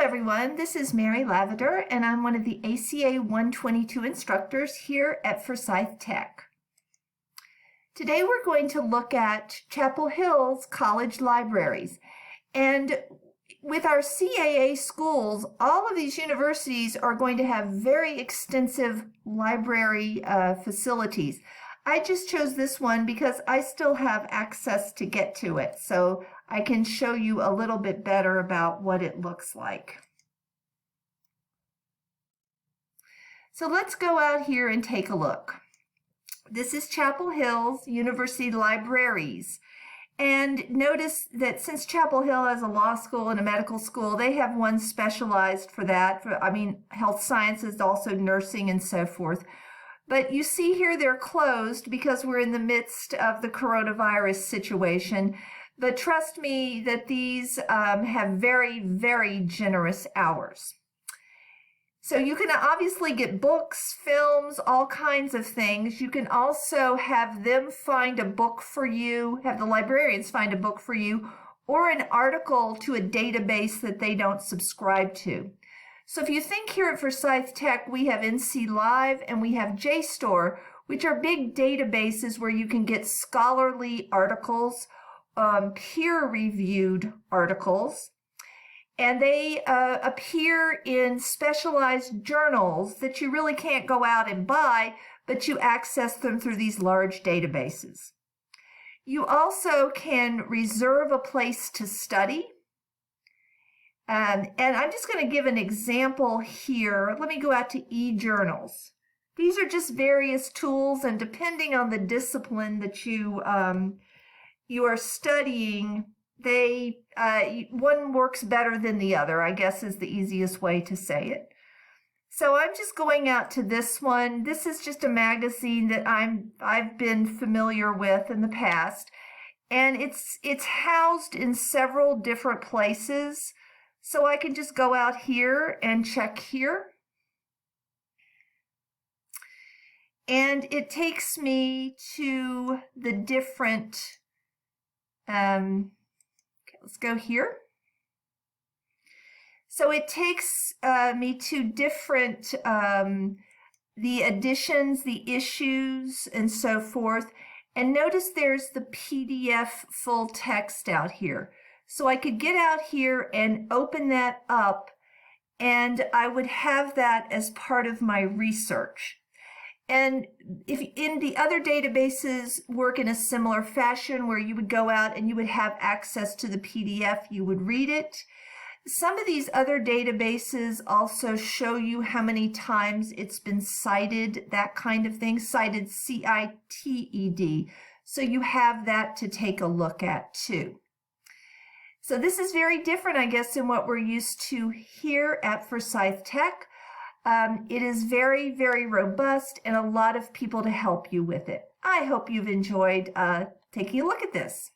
everyone, this is Mary Lavender, and I'm one of the ACA 122 instructors here at Forsyth Tech. Today we're going to look at Chapel Hill's college libraries. And with our CAA schools, all of these universities are going to have very extensive library facilities. I just chose this one because I still have access to get to it, so I can show you a little bit better about what it looks like. So let's go out here and take a look. This is Chapel Hill's University Libraries. And notice that since Chapel Hill has a law school and a medical school, they have one specialized for that. Health sciences, also nursing and so forth. But you see here they're closed because we're in the midst of the coronavirus situation. But trust me that these have very, very generous hours. So you can obviously get books, films, all kinds of things. You can also have them find a book for you, have the librarians find a book for you, or an article to a database that they don't subscribe to. So if you think here at Forsyth Tech, we have NC Live and we have JSTOR, which are big databases where you can get scholarly articles, peer-reviewed articles, and they appear in specialized journals that you really can't go out and buy, but you access them through these large databases. You also can reserve a place to study. And I'm just going to give an example here. Let me go out to e-journals. These are just various tools, and depending on the discipline that you are studying, one works better than the other, I guess is the easiest way to say it. So I'm just going out to this one. This is just a magazine that I've been familiar with in the past, and it's housed in several different places. So I can just go out here and check here. And it takes me to the different, okay, let's go here. So it takes me to different, the editions, the issues, and so forth. And notice there's the PDF full text out here. So I could get out here and open that up, and I would have that as part of my research. And if in the other databases work in a similar fashion where you would go out and you would have access to the PDF, you would read it. Some of these other databases also show you how many times it's been cited, that kind of thing, cited C-I-T-E-D. So you have that to take a look at too. So this is very different, I guess, than what we're used to here at Forsyth Tech. It is very, very robust and a lot of people to help you with it. I hope you've enjoyed taking a look at this.